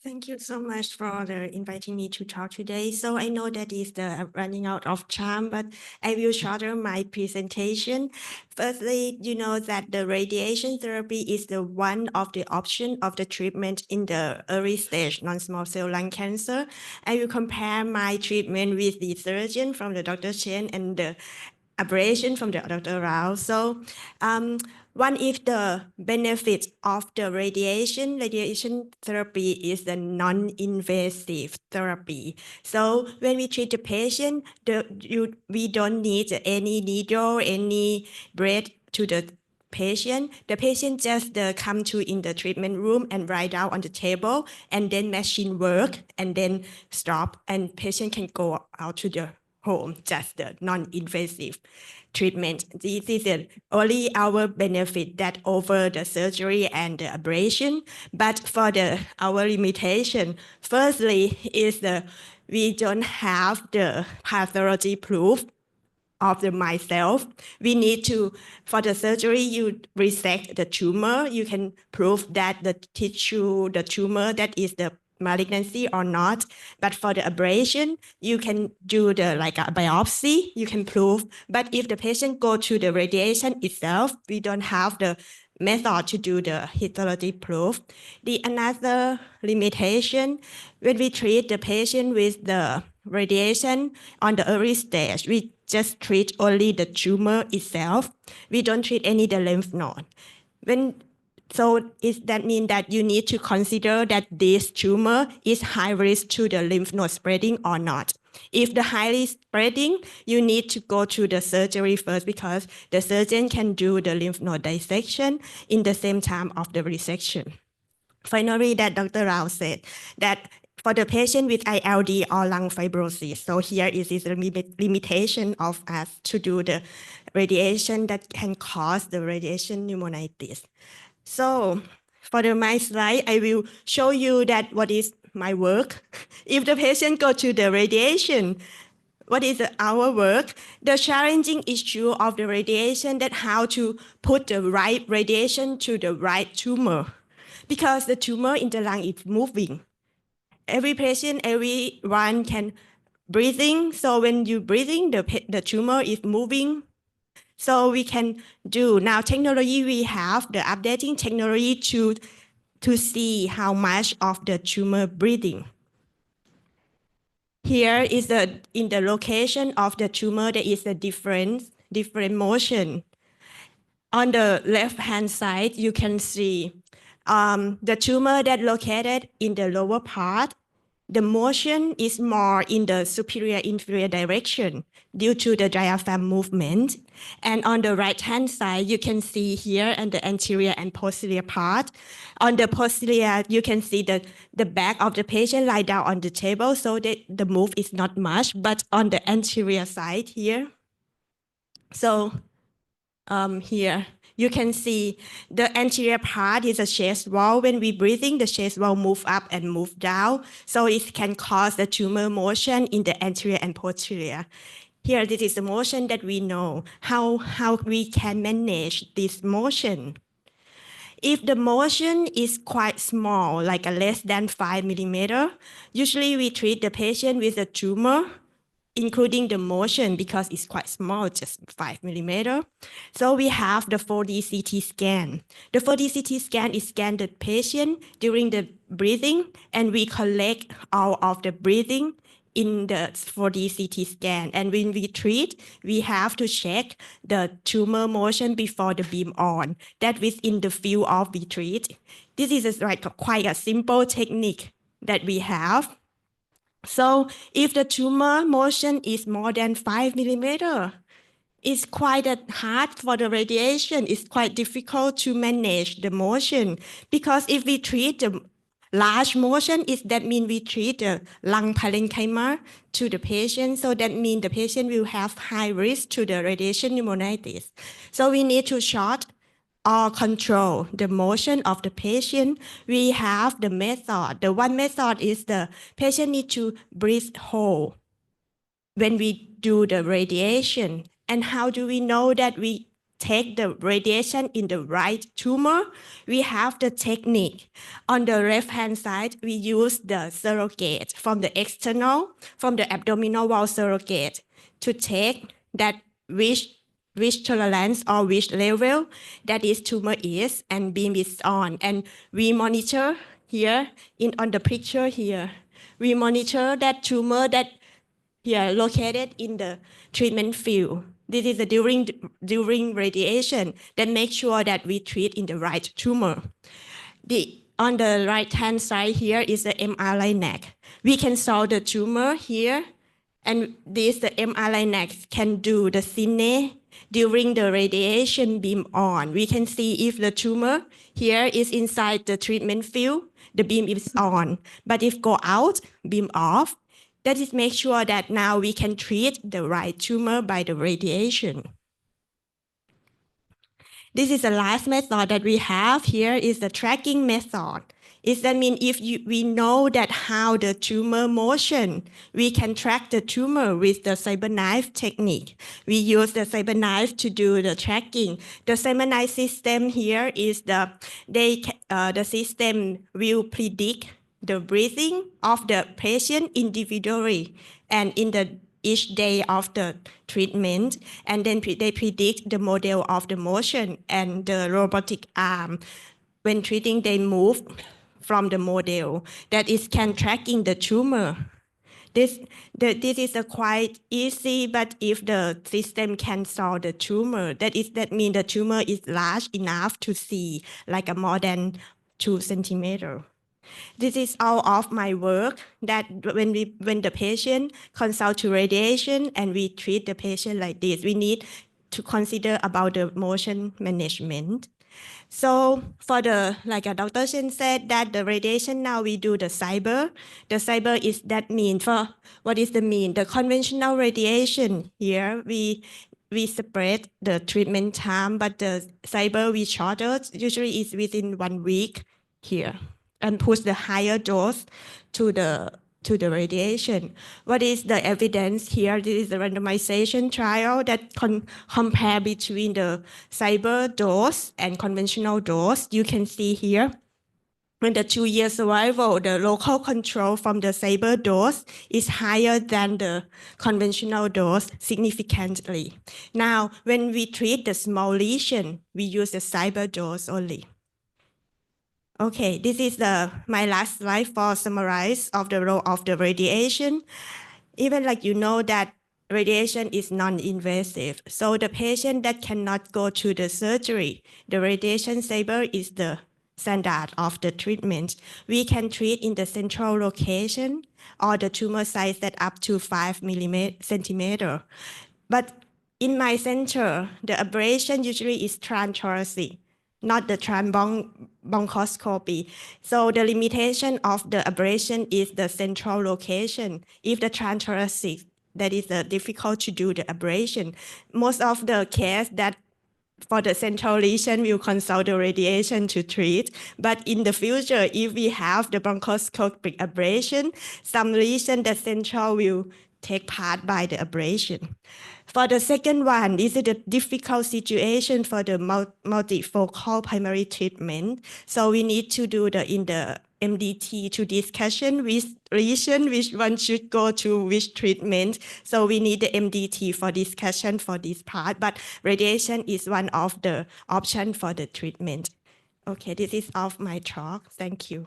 Thank you so much for inviting me to talk today. So I know that is the running out of time, but I will shorten my presentation. Firstly, you know that the radiation therapy is the one of the option of the treatment in the early stage non-small cell lung cancer. I will compare my treatment with the surgeon from the Dr. Chen and the abrasion from the Dr. Rao. So one is the benefit of the radiation. Radiation therapy is the non-invasive therapy. So when we treat the patient, we don't need any needle, any bread to the patient. The patient just come to in the treatment room and write down on the table, and then machine work, and then stop, and patient can go out to the home, just the non-invasive treatment. This is only our benefit that over the surgery and the abrasion. But for our limitation, firstly is we don't have the pathology proof of the myself. We need to, for the surgery, you resect the tumor. You can prove that the tissue, the tumor, that is the malignancy or not. But for the abrasion, you can do like a biopsy, you can prove. But if the patient go to the radiation itself, we don't have the method to do the histology proof. Another limitation, when we treat the patient with the radiation on the early stage, we just treat only the tumor itself. We don't treat any the lymph node. So that mean that you need to consider that this tumor is high risk to the lymph node spreading or not. If the highly spreading, you need to go to the surgery first because the surgeon can do the lymph node dissection in the same time of the resection. Finally, that Dr. Rao said that for the patient with ILD or lung fibrosis, so here is the limitation of us to do the radiation that can cause the radiation pneumonitis. So for my slide, I will show you that what is my work. If the patient go to the radiation, what is our work? The challenging issue of the radiation, that how to put the right radiation to the right tumor. Because the tumor in the lung is moving. Every patient, everyone can breathing. So when you breathing, the tumor is moving. So we can do now technology, we have the updating technology to see how much of the tumor breathing. Here is in the location of the tumor, there is a different motion. On the left-hand side, you can see the tumor that located in the lower part. The motion is more in the superior-inferior direction due to the diaphragm movement. And on the right-hand side, you can see here and the anterior and posterior part. On the posterior, you can see the back of the patient lie down on the table, so that the move is not much. But on the anterior side here, so here, you can see the anterior part is a chest wall. When we breathing, the chest wall move up and move down. So it can cause the tumor motion in the anterior and posterior. Here, this is the motion that we know, how we can manage this motion. If the motion is quite small, like a less than 5 millimeter, usually we treat the patient with a tumor, including the motion, because it's quite small, just 5 millimeter. So we have the 4D CT scan. The 4D CT scan is scan the patient during the breathing, and we collect all of the breathing in the 4D CT scan. And when we treat, we have to check the tumor motion before the beam on. That within the field of we treat. This is quite a simple technique that we have. So if the tumor motion is more than 5 millimeter, it's quite hard for the radiation. It's quite difficult to manage the motion, because if we treat the large motion, that means we treat the lung parenchyma to the patient. So that means the patient will have high risk to the radiation pneumonitis. So we need to short or control the motion of the patient. We have the method. The one method is the patient need to breathe whole when we do the radiation. And how do we know that we take the radiation in the right tumor, we have the technique. On the left-hand side, we use the surrogate from the external, from the abdominal wall surrogate to take that which tolerance or which level that is tumor is, and beam is on. And we monitor here on the picture here. We monitor that tumor that here located in the treatment field. This is during radiation that make sure that we treat in the right tumor. On the right-hand side here is the MRI neck. We can solve the tumor here, and the MRI neck can do the cine during the radiation beam on. We can see if the tumor here is inside the treatment field, the beam is on. But if go out, beam off, that is make sure that now we can treat the right tumor by the radiation. This is the last method that we have here is the tracking method. That means if we know that how the tumor motion, we can track the tumor with the cyberknife technique. We use the cyberknife to do the tracking. The cyberknife system here is the system will predict the breathing of the patient individually and in each day of the treatment, and then they predict the model of the motion and the robotic arm. When treating, they move from the model that is can tracking the tumor. This is quite easy, but if the system can solve the tumor, that means the tumor is large enough to see, like a more than 2 centimeters. This is all of my work that when the patient consult to radiation and we treat the patient like this, we need to consider about the motion management. So for like a Dr. Chen said that the radiation now we do the cyber. The cyber is that mean for, what is the mean? The conventional radiation here, we spread the treatment time, but the cyber we shorter, usually is within 1 week here, and push the higher dose to the radiation. What is the evidence here? This is the randomization trial that compare between the cyber dose and conventional dose. You can see here, when the 2-year survival, the local control from the cyber dose is higher than the conventional dose significantly. Now, when we treat the small lesion, we use the cyber dose only. Okay, this is my last slide for summarize of the role of the radiation. Even like that radiation is non-invasive. So the patient that cannot go to the surgery, the radiation saber is the standard of the treatment. We can treat in the central location or the tumor size that up to 5 centimeters. But in my center, the ablation usually is transthoracic, not the bronchoscopy. So the limitation of the ablation is the central location. If the transthoracic, that is difficult to do the ablation. Most of the case that for the central lesion, we'll consult the radiation to treat. But in the future, if we have the bronchoscopic ablation, some lesion that central will take part by the ablation. For the second one, this is the difficult situation for the multifocal primary treatment. So we need to do in the MDT to discussion with lesion, which one should go to which treatment. So we need the MDT for discussion for this part, but radiation is one of the options for the treatment. Okay, this is all of my talk. Thank you.